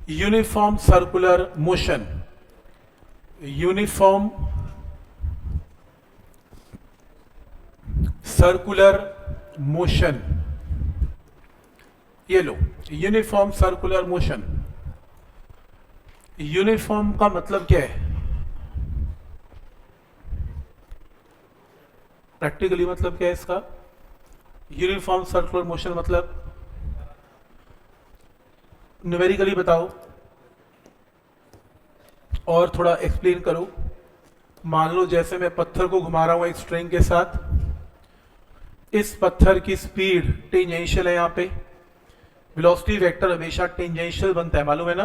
Uniform circular motion, uniform circular motion, ये लो uniform circular motion. Uniform का मतलब क्या है? प्रैक्टिकली मतलब क्या है इसका? यूनिफॉर्म सर्कुलर मोशन मतलब न्यूमेरिकली बताओ और थोड़ा एक्सप्लेन करो। मान लो जैसे मैं पत्थर को घुमा रहा हूं एक स्ट्रिंग के साथ, इस पत्थर की स्पीड टेंजेंशियल है, यहां पे वेलोसिटी वेक्टर हमेशा टेंजेंशियल बनता है, मालूम है ना?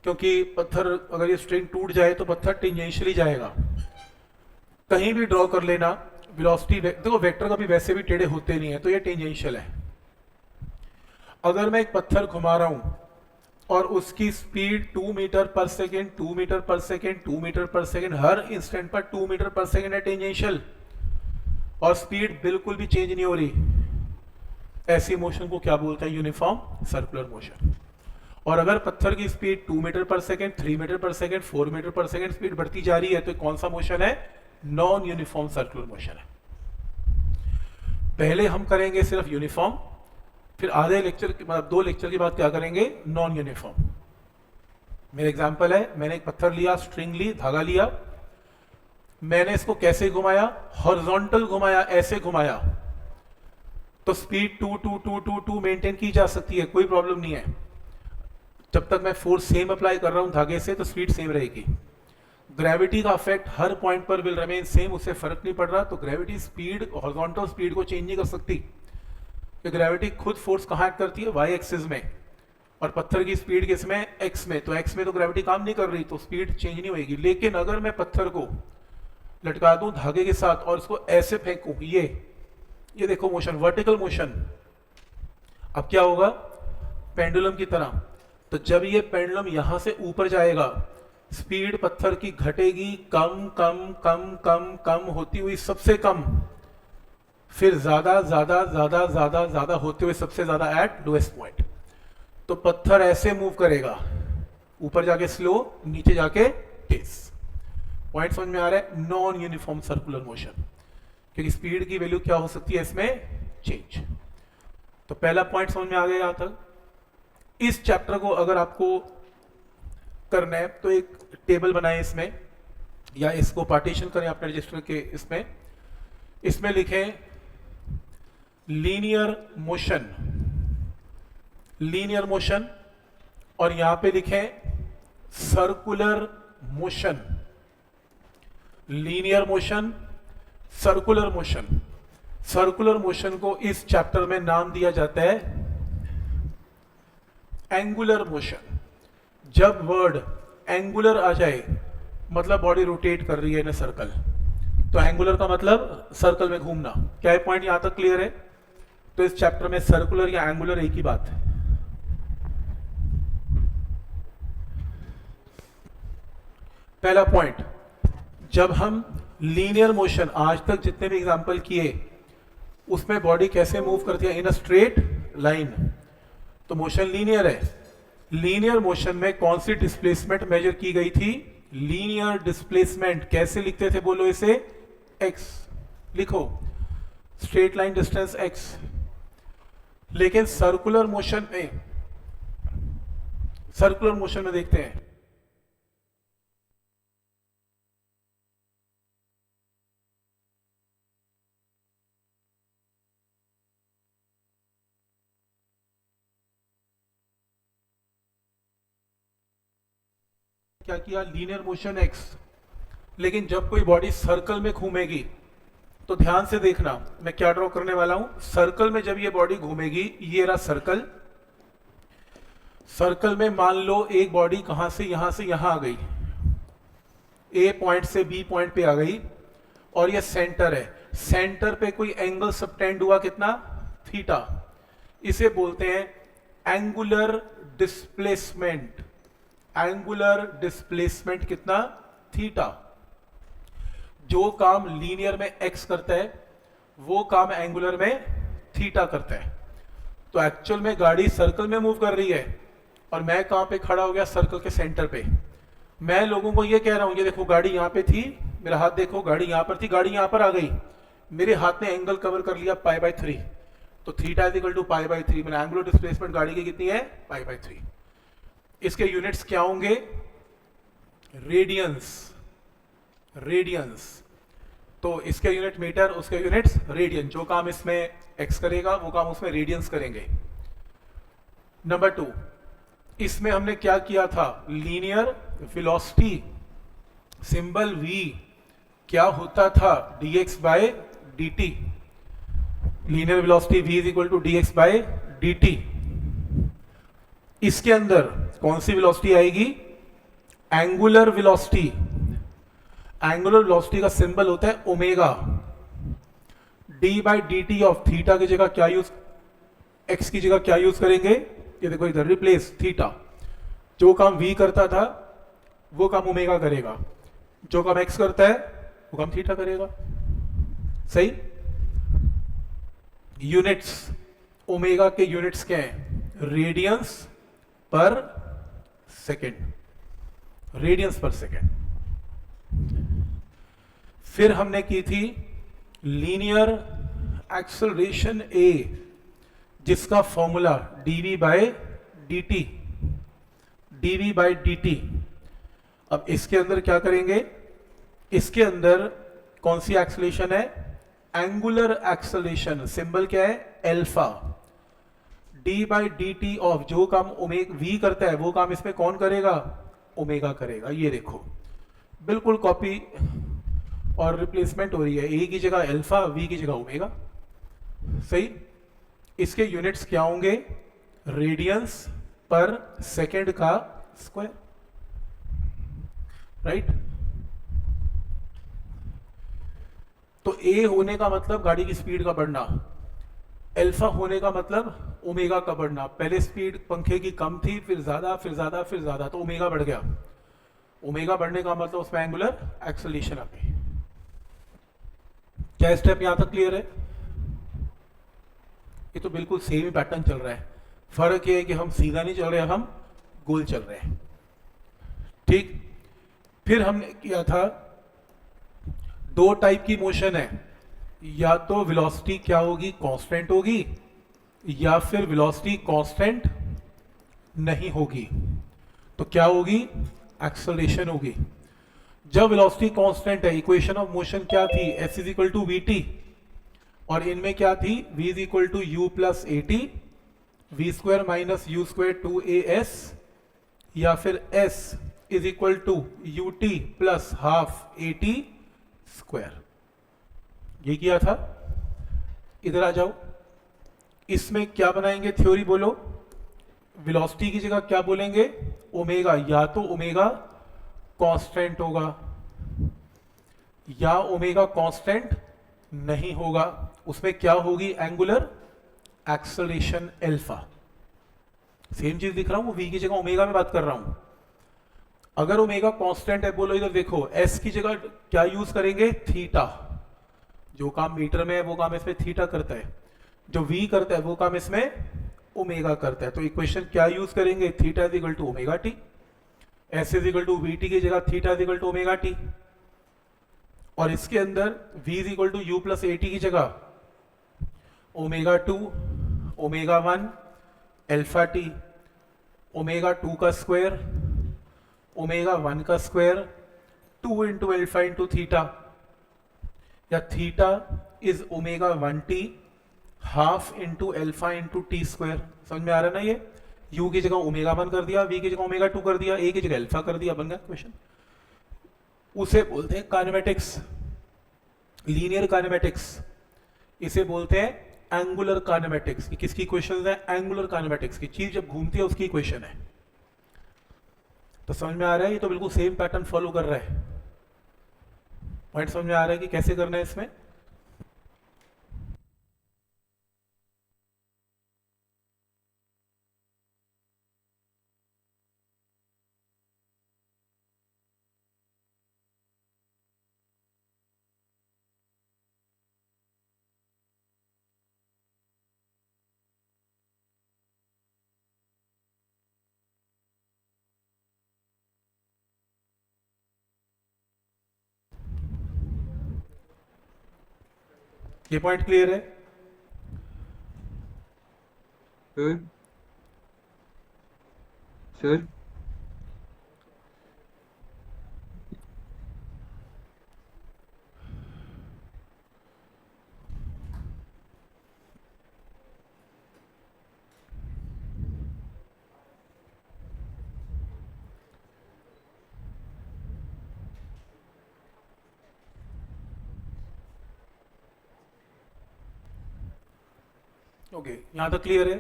क्योंकि पत्थर अगर ये स्ट्रिंग टूट जाए तो पत्थर टेंजेंशियली जाएगा। कहीं भी ड्रॉ कर लेना वेलोसिटी देखो, वेक्टर कभी वैसे भी टेढ़े होते नहीं है, तो ये टेंजेंशियल है। अगर मैं एक पत्थर घुमा रहा हूं और उसकी स्पीड 2 मीटर पर सेकेंड, 2 मीटर पर सेकेंड, 2 मीटर पर सेकेंड, हर इंस्टेंट पर 2 मीटर पर सेकेंड है टेंजेंशियल, और स्पीड बिल्कुल भी चेंज नहीं हो रही, ऐसी मोशन को क्या बोलते हैं? Uniform circular motion. और अगर पत्थर की स्पीड 2 मीटर पर सेकेंड, 3 मीटर पर सेकेंड, 4 मीटर पर सेकेंड स्पीड बढ़ती जा रही है, तो कौन सा मोशन है? नॉन यूनिफॉर्म सर्कुलर मोशन है। पहले हम करेंगे सिर्फ यूनिफॉर्म, फिर आधे लेक्चर मतलब 2 लेक्चर के बाद क्या करेंगे? Non uniform. मेरा एग्जांपल है, मैंने एक पत्थर लिया, स्ट्रिंग ली, धागा लिया, मैंने इसको कैसे घुमाया? हॉरिजॉन्टल घुमाया, ऐसे घुमाया, तो स्पीड 2 मेंटेन की जा सकती है, कोई प्रॉब्लम नहीं है। जब तक मैं फोर्स सेम अप्लाई कर रहा हूं धागे से तो स्पीड सेम रहेगी। ग्रेविटी का इफेक्ट हर पॉइंट पर विल रिमेन सेम, उससे फर्क नहीं पड़ रहा, तो ग्रेविटी स्पीड, हॉरिजॉन्टल स्पीड को चेंज नहीं कर सकती, कि ग्रेविटी खुद फोर्स कहाँ एक्ट करती है? वाई एक्सिस में, और पत्थर की स्पीड किस में? एक्स में, तो एक्स में तो ग्रेविटी काम नहीं कर रही, तो स्पीड चेंज नहीं होगी। लेकिन अगर मैं पत्थर को लटका दूं धागे के साथ और इसको ऐसे फेंकूं, ये देखो मोशन, वर्टिकल मोशन, अब क्या होगा? पेंडुलम की तरह। तो जब ये पेंडुलम यहां से ऊपर जाएगा, स्पीड पत्थर की घटेगी, कम कम कम कम कम होती हुई सबसे कम, फिर ज्यादा ज्यादा ज्यादा ज्यादा ज्यादा होते हुए सबसे ज्यादा एट लोएस्ट पॉइंट। तो पत्थर ऐसे मूव करेगा, ऊपर जाके स्लो, नीचे जाके तेज। पॉइंट समझ में आ रहा है? नॉन यूनिफॉर्म सर्कुलर मोशन, क्योंकि स्पीड की वैल्यू क्या हो सकती है इसमें? चेंज। तो पहला पॉइंट समझ में आ गया यहां तक। इस चैप्टर को अगर आपको करना है तो एक टेबल बनाए इसमें, या इसको पार्टीशन करें अपने रजिस्टर के इसमें लिखें लीनियर मोशन, लीनियर मोशन, और यहां पे लिखें circular motion, linear motion, circular motion. Circular motion को इस चैप्टर में नाम दिया जाता है एंगुलर मोशन। जब वर्ड एंगुलर आ जाए मतलब बॉडी रोटेट कर रही है इन अ सर्कल, तो एंगुलर का मतलब सर्कल में घूमना। क्या है पॉइंट? यहां तक क्लियर है? तो इस चैप्टर में सर्कुलर या एंगुलर एक ही बात है। पहला पॉइंट, जब हम लीनियर मोशन आज तक जितने भी एग्जांपल किए उसमें बॉडी कैसे मूव करती है? इन अ स्ट्रेट लाइन, तो मोशन लीनियर है। लीनियर मोशन में कौन सी डिस्प्लेसमेंट मेजर की गई थी? Linear displacement. कैसे लिखते थे बोलो इसे? एक्स लिखो, स्ट्रेट लाइन डिस्टेंस एक्स। लेकिन सर्कुलर मोशन में देखते हैं क्या किया? Linear motion x. लेकिन जब कोई बॉडी सर्कल में घूमेगी तो ध्यान से देखना, मैं क्या ड्रॉ करने वाला हूं। सर्कल में जब ये बॉडी घूमेगी, ये रहा सर्कल, सर्कल में मान लो एक बॉडी कहां से यहां आ गई, ए पॉइंट से बी पॉइंट पे आ गई, और ये सेंटर है। सेंटर पे कोई एंगल सबटेंड हुआ, कितना? थीटा। इसे बोलते हैं एंगुलर डिस्प्लेसमेंट। एंगुलर डिस्प्लेसमेंट कितना? थीटा। जो काम लीनियर में एक्स करता है वो काम एंगुलर में थीटा करता है। तो एक्चुअल में गाड़ी सर्कल में मूव कर रही है, और मैं कहाँ पे खड़ा हो गया, सर्कल के सेंटर पे। मैं लोगों को ये कह रहा हूँ, ये देखो गाड़ी यहाँ पे थी, मेरा हाथ देखो, गाड़ी यहाँ पर थी, गाड़ी यहाँ पर आ गई, मेरे हाथ ने एंगल कवर कर लिया π/3, तो थीटा इज इक्वल टू π/3, मैंने एंगुलर डिस्प्लेसमेंट गाड़ी की कितनी है, π/3। इसके यूनिट्स क्या होंगे, रेडियंस, रेडियंस। तो इसके यूनिट मीटर, उसके यूनिट्स रेडियन। जो काम इसमें एक्स करेगा वो काम उसमें रेडियंस करेंगे। नंबर 2, इसमें हमने क्या किया था, लीनियर वेलोसिटी, सिंबल v क्या होता था, dx/dt। Linear velocity v is equal to dx/dt। इसके अंदर कौन सी वेलोसिटी आएगी, एंगुलर वेलोसिटी। एंगुलर वेलोसिटी का सिंबल होता है ओमेगा। d/dt ऑफ थीटा की जगह क्या यूज, x की जगह क्या यूज करेंगे, ये देखो इधर रिप्लेस थीटा। जो काम v करता था वो काम ओमेगा करेगा, जो काम x करता है वो काम थीटा करेगा। सही। यूनिट्स, ओमेगा के यूनिट्स क्या हैं, रेडियंस पर सेकेंड, रेडियंस पर सेकेंड। फिर हमने की थी लीनियर एक्सेलरेशन a, जिसका फॉर्मूला dv/dt, dv/dt। अब इसके अंदर क्या करेंगे, इसके अंदर कौन सी एक्सेलरेशन है, एंगुलर एक्सेलरेशन, सिंबल क्या है, एल्फा। d/dt ऑफ जो काम ओमेगा v करता है वो काम इसमें कौन करेगा, ओमेगा करेगा। ये देखो बिल्कुल कॉपी और रिप्लेसमेंट हो रही है, ए की जगह अल्फा, वी की जगह ओमेगा। सही। इसके यूनिट्स क्या होंगे, रेडियंस पर सेकेंड का स्क्वायर, राइट। तो ए होने का मतलब गाड़ी की स्पीड का बढ़ना, अल्फा होने का मतलब ओमेगा का बढ़ना। पहले स्पीड पंखे की कम थी, फिर ज्यादा, फिर ज्यादा, फिर ज्यादा, तो ओमेगा बढ़ गया। ओमेगा बढ़ने का मतलब उसमें एंगुलर एक्सेलरेशन आ गई। क्या स्टेप यहां तक क्लियर है, ये तो बिल्कुल सेम ही पैटर्न चल रहा है, फर्क ये है कि हम सीधा नहीं चल रहे, हम गोल चल रहे हैं। ठीक। फिर हमने किया था, दो टाइप की मोशन है, या तो वेलोसिटी क्या होगी, कांस्टेंट होगी, या फिर वेलोसिटी कांस्टेंट नहीं होगी। तो क्या होगी, एक्सेलरेशन होगी। जब वेलोसिटी कांस्टेंट है, इक्वेशन ऑफ मोशन क्या थी, s is equal to vt, और इनमें क्या थी, v is equal to u plus at, v square minus u square 2as, या फिर s is equal to ut plus half at square. ये किया था। इधर आ जाओ, इसमें क्या बनाएंगे, थ्योरी बोलो। वेलोसिटी की जगह क्या बोलेंगे, ओमेगा। या तो ओमेगा कांस्टेंट होगा, या ओमेगा कांस्टेंट नहीं होगा, उसमें क्या होगी, एंगुलर एक्सेलरेशन अल्फा। सेम चीज दिख रहा हूं, v की जगह ओमेगा में बात कर रहा हूं। अगर ओमेगा कांस्टेंट है, बोलो इधर देखो, s की जगह क्या यूज करेंगे, थीटा। जो काम मीटर में है वो काम इसमें थीटा करता है, जो v करता है वो काम इसमें ओमेगा करता है। तो इक्वेशन क्या यूज करेंगे, theta is equal to omega t. S is equal to v t की जगह theta is equal to omega t, और इसके अंदर v is equal to you plus a t की जगह omega 2, omega 1, alpha t, omega 2 का square, omega 1 का square, 2 into alpha into theta, या theta is omega 1t half into alpha into t square. समझ में आ रहा है ना, ये u की जगह ओमेगा 1 कर दिया, v की जगह ओमेगा 2 कर दिया, a की जगह अल्फा कर दिया, बन गया क्वेश्चन। उसे बोलते हैं काइनेमेटिक्स, लीनियर काइनेमेटिक्स। इसे बोलते हैं एंगुलर काइनेमेटिक्स। किसकी क्वेश्चन है, एंगुलर काइनेमेटिक्स की। चीज जब घूमती है उसकी क्वेश्चन है। तो समझ में आ रहा है, ये तो बिल्कुल सेम पैटर्न फॉलो कर रहा है। पॉइंट समझ में आ रहा है कि कैसे करना है इसमें। ये पॉइंट क्लियर है? सर सर ओके, यहाँ तक क्लियर है?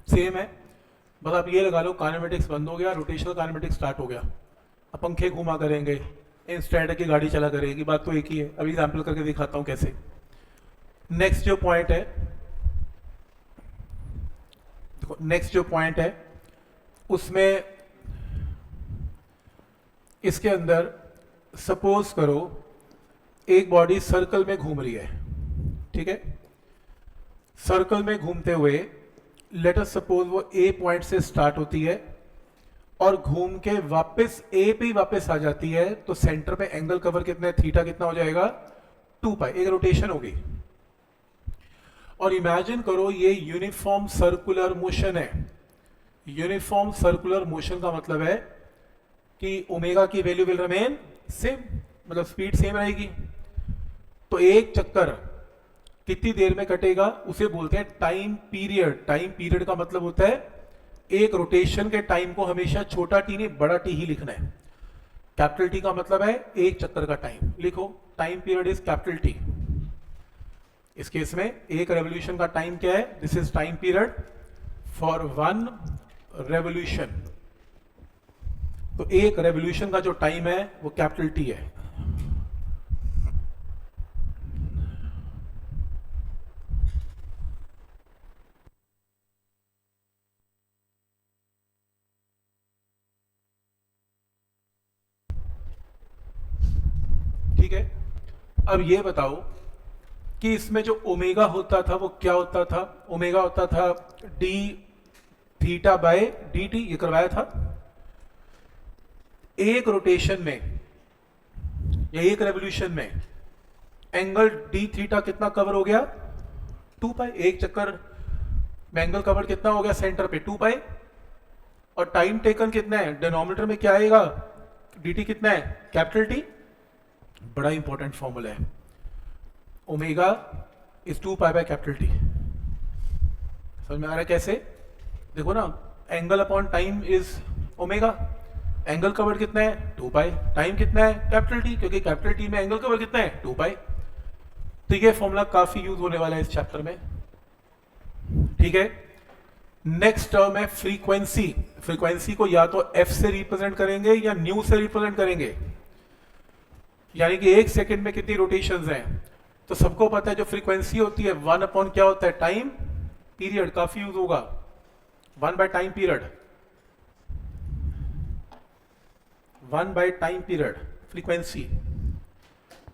सेम है, बस आप ये लगा लो काइनेमेटिक्स बंद हो गया, रोटेशनल काइनेमेटिक्स स्टार्ट हो गया। अब पंखे घुमा करेंगे, इंस्टेंट की गाड़ी चला करेगी, बात तो एक ही है। अभी एग्जाम्पल करके दिखाता हूँ कैसे। नेक्स्ट जो पॉइंट है, देखो नेक्स्ट जो पॉइंट है उसमें इसके अंदर सपोज करो एक बॉडी सर्कल में घूम रही है, ठीक है? सर्कल में घूमते हुए लेट अस सपोज वो ए पॉइंट से स्टार्ट होती है और घूम के वापस ए पे वापस आ जाती है, तो सेंटर पे एंगल कवर कितना है, थीटा कितना हो जाएगा, 2 पाई, एक रोटेशन होगी। और इमेजिन करो ये यूनिफॉर्म सर्कुलर मोशन है। यूनिफॉर्म सर्कुलर मोशन का मतलब है कि ओमेगा की वैल्यू विल रिमेन सेम, मतलब स्पीड सेम रहेगी। तो एक चक्कर कितनी देर में कटेगा उसे बोलते हैं टाइम पीरियड। टाइम पीरियड का मतलब होता है एक रोटेशन के टाइम को हमेशा छोटा टी नहीं बड़ा टी ही लिखना है। कैपिटल टी का मतलब है एक चक्कर का टाइम, लिखो time period is capital T. इस केस में एक रेवोल्यूशन का टाइम क्या है, this is time period for 1 revolution. तो एक रेवोल्यूशन का जो टाइम है वो कैपिटल टी है। ठीक है, अब ये बताओ कि इसमें जो ओमेगा होता था वो क्या होता था? ओमेगा होता था D theta by D T, ये करवाया था। एक रोटेशन में या एक रेवोल्यूशन में एंगल डी थीटा कितना कवर हो गया, 2 पाई। एक चक्कर में एंगल कवर कितना हो गया सेंटर पे, 2 पाई। और टाइम टेकन कितना है, डिनोमिनेटर में क्या आएगा, dt कितना है, कैपिटल टी। बड़ा इंपॉर्टेंट फॉर्मूला है, omega is 2 pi by capital T. समझ में आ रहा है कैसे? देखो ना, angle upon time is omega. Angle cover कितना है, 2 पाई। टाइम कितना है, कैपिटल टी, क्योंकि कैपिटल टी में एंगल कवर कितना है, 2 पाई। तो ये फॉर्मूला काफी यूज होने वाला है इस चैप्टर में। ठीक है, नेक्स्ट टर्म है फ्रीक्वेंसी। फ्रीक्वेंसी को या तो एफ से रिप्रेजेंट करेंगे या न्यू से रिप्रेजेंट करेंगे, यानी कि एक सेकंड में कितनी रोटेशंस हैं। तो सबको पता है जो फ्रीक्वेंसी होती है 1 अपॉन क्या होता है, टाइम पीरियड। काफी यूज होगा, 1 by time period, 1 by time period frequency.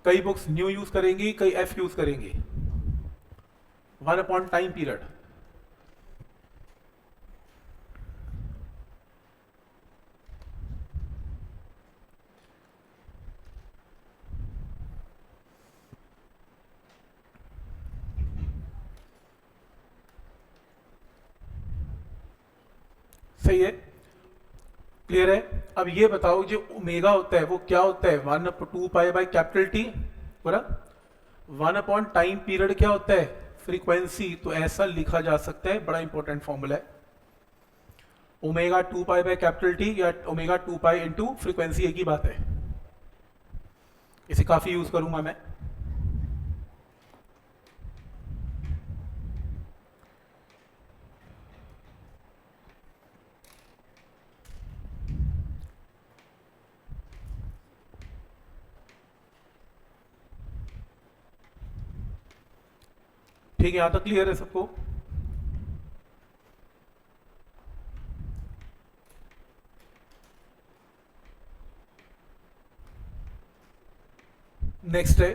कई बुक्स न्यू यूज करेंगी, कई एफ यूज करेंगी। 1 अपॉन टाइम पीरियड। सही है, क्लियर है? अब ये बताओ जो ओमेगा होता है वो क्या होता है, 1/2 पाई बाय कैपिटल टी, पूरा 1 अपॉन टाइम पीरियड क्या होता है, फ्रीक्वेंसी। तो ऐसा लिखा जा सकता है, बड़ा इंपॉर्टेंट फॉर्मूला है, omega 2 pi by capital T या ओमेगा 2 पाई इंटू फ्रीक्वेंसी, एक ही बात है। इसे काफी यूज करूंगा मैं। ठीक है, यहां तक क्लियर है सबको? नेक्स्ट है,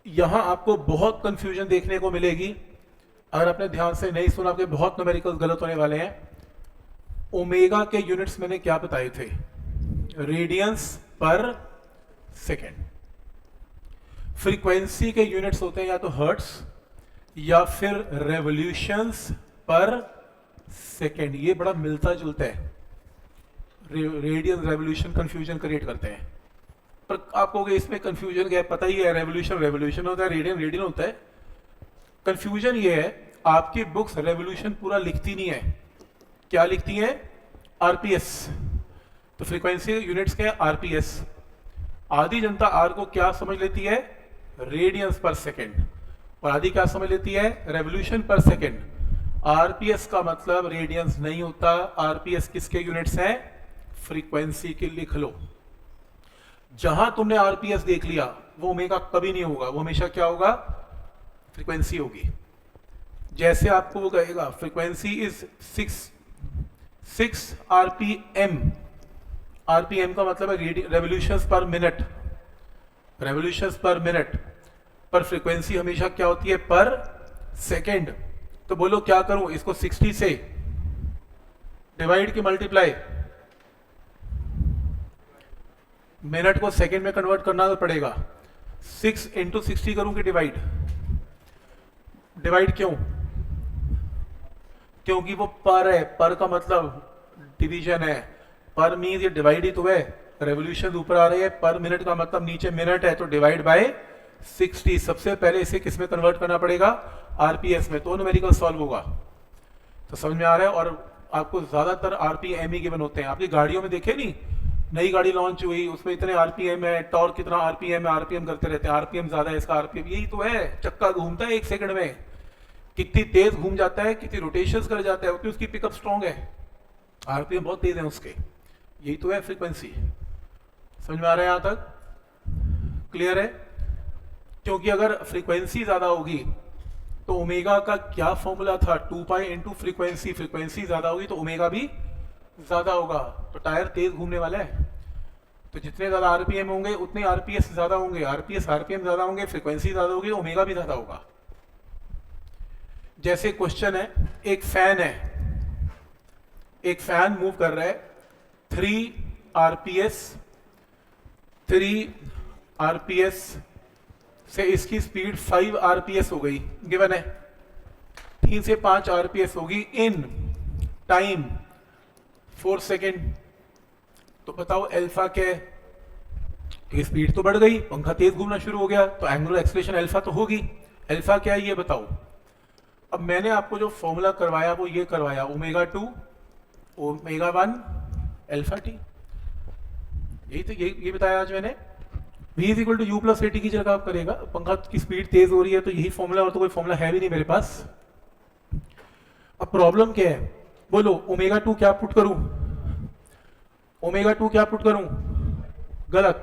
यहां आपको बहुत कंफ्यूजन देखने को मिलेगी। अगर आपने ध्यान से नहीं सुना, आपके बहुत न्यूमेरिकल्स गलत होने वाले हैं। ओमेगा के यूनिट्स मैंने क्या बताए थे, रेडियंस पर सेकेंड। फ्रीक्वेंसी के यूनिट्स होते हैं या तो हर्ट्स या फिर रेवोल्यूशंस पर सेकेंड। ये बड़ा मिलता जुलता है, रेडियन रेवोल्यूशन कंफ्यूजन क्रिएट करते हैं। पर आप कहोगे इसमें कंफ्यूजन क्या है, पता ही है, रेवोल्यूशन रेवोल्यूशन होता है, रेडियन रेडियन होता है। कंफ्यूजन ये है आपकी बुक्स रेवोल्यूशन पूरा लिखती नहीं है, क्या लिखती है, आरपीएस। तो फ्रीक्वेंसी यूनिट्स के आरपीएस। आधी जनता आर को क्या समझ लेती है, रेडियंस पर सेकेंड, और आधी क्या समझ लेती है, रेवोल्यूशन पर सेकेंड। आरपीएस का मतलब रेडियंस नहीं होता, आरपीएस किसके यूनिट्स हैं, फ्रीक्वेंसी के। लिख लो, जहां तुमने आरपीएस देख लिया वो ओमेगा कभी नहीं होगा, वो हमेशा क्या होगा, फ्रीक्वेंसी होगी। जैसे आपको वो कहेगा फ्रीक्वेंसी इज 6 आरपीएम, आरपीएम का मतलब है रेवोल्यूशंस पर मिनट, रेवोल्यूशंस पर मिनट, पर फ्रीक्वेंसी हमेशा क्या होती है, पर सेकेंड। तो बोलो क्या करूं, इसको 60 से डिवाइड की मल्टीप्लाई, मिनट को सेकेंड में कन्वर्ट करना तो पड़ेगा। 6 इंटू 60 करूं कि डिवाइड, डिवाइड क्यों, क्योंकि वो पर है, पर का मतलब डिवीजन है, पर मीन्स ये डिवाइड ही तो है, रेवोल्यूशन ऊपर आ रही है, पर मिनट का मतलब नीचे मिनट है, तो डिवाइड बाय 60। सबसे पहले इसे किस में कन्वर्ट करना पड़ेगा, आरपीएस में, तो न्यूमेरिकल सॉल्व होगा। तो समझ में आ रहा है। और आपको ज्यादातर आरपीएम ही गिवन होते हैं। आपकी गाड़ियों में देखे नहीं, नई गाड़ी लॉन्च हुई उसमें इतने आरपीएम है, टॉर्क कितना आरपीएम है, आरपीएम करते रहते हैं, आरपीएम ज्यादा है इसका, आरपीएम, यही तो है, चक्का घूमता है 1 सेकंड में, कितनी तेज घूम जाता है, कितनी रोटेशंस कर जाता है, उतनी उसकी पिकअप स्ट्रॉन्ग है, आरपीएम बहुत तेज है उसके, यही तो है फ्रीक्वेंसी। समझ में आ रहा है, यहां तक क्लियर है। क्योंकि अगर फ्रीक्वेंसी ज्यादा होगी तो ओमेगा का क्या फॉर्मूला था, 2 पाई इंटू फ्रीक्वेंसी, फ्रीक्वेंसी ज्यादा होगी तो ओमेगा भी ज्यादा होगा, तो टायर तेज घूमने वाला है, तो जितने ज्यादा आरपीएम होंगे उतने आरपीएस ज्यादा होंगे, आरपीएस आरपीएम ज्यादा होंगे, फ्रीक्वेंसी ज्यादा होगी, ओमेगा भी ज्यादा होगा। जैसे क्वेश्चन है, एक फैन है, एक फैन मूव कर रहा है 3 आरपीएस से इसकी स्पीड 5 आरपीएस हो गई, गिवन है 3 से 5 आरपीएस होगी इन टाइम 4 सेकेंड। तो बताओ अल्फा क्या है, ये स्पीड तो बढ़ गई, पंखा तेज घूमना शुरू हो गया, तो एंगुलर एक्सेलरेशन अल्फा तो होगी। अल्फा क्या है ये बताओ। अब मैंने आपको जो फॉर्मूला करवाया वो ये करवाया, ओमेगा 2 ओमेगा 1 अल्फा टी, यही तो ये बताया आज मैंने। v is equal to you plus AT की जगह आप करेगा, पंखा की स्पीड तेज हो रही है तो यही फॉर्मूला, और तो कोई फॉर्मूला है भी नहीं मेरे पास। अब प्रॉब्लम क्या है, बोलो ओमेगा 2 क्या पुट करूं, ओमेगा 2 क्या पुट करूं, गलत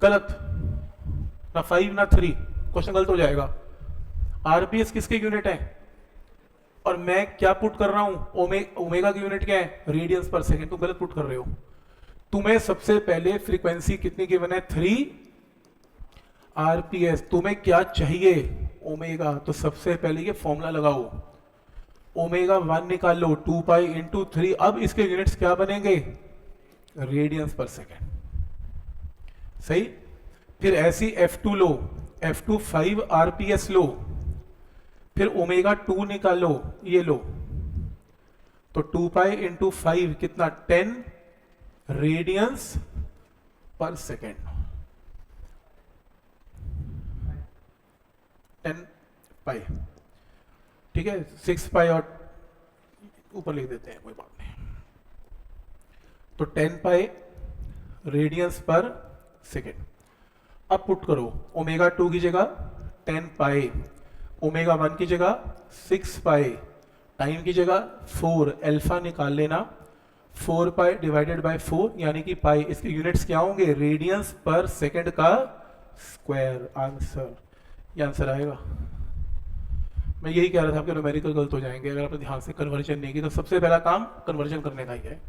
गलत, ना 5 ना 3, क्वेश्चन गलत हो जाएगा। आरपीएस किसके यूनिट है, और मैं क्या पुट कर रहा हूं, ओमेगा की यूनिट क्या है, रेडियंस पर सेकेंड, तो गलत पुट कर रहे हो। तुम्हें सबसे पहले फ्रीक्वेंसी कितनी गिवन है, 3 आरपीएस, तुम्हें क्या चाहिए, ओमेगा, तो सबसे पहले ये फॉर्मूला लगाओ, ओमेगा 1 निकाल लो, 2 पाई इंटू 3। अब इसके यूनिट्स क्या बनेंगे, रेडियंस पर सेकेंड, सही। फिर ऐसी F2 लो, F2 5 आरपीएस लो, फिर ओमेगा 2 निकाल लो, ये लो, तो 2 पाई इंटू 5 कितना, 10 रेडियंस पर सेकेंड, 10 पाई, ठीक है, 6 पाई और ऊपर लिख देते हैं, कोई बात नहीं। तो 10 पाई रेडियंस पर सेकेंड। अब पुट करो, ओमेगा 2 की जगह 10 पाई, ओमेगा 1 की जगह 6 पाई, टाइम की जगह 4, अल्फा निकाल लेना, 4 पाई डिवाइडेड बाय 4 यानी कि पाई, इसके यूनिट्स क्या होंगे, रेडियंस पर सेकेंड का स्क्वायर। आंसर, ये आंसर आएगा। मैं यही कह रहा था आपके न्यूमेरिकल गलत हो जाएंगे अगर आपने ध्यान से कन्वर्जन नहीं की, तो सबसे पहला काम कन्वर्जन करने का ही है।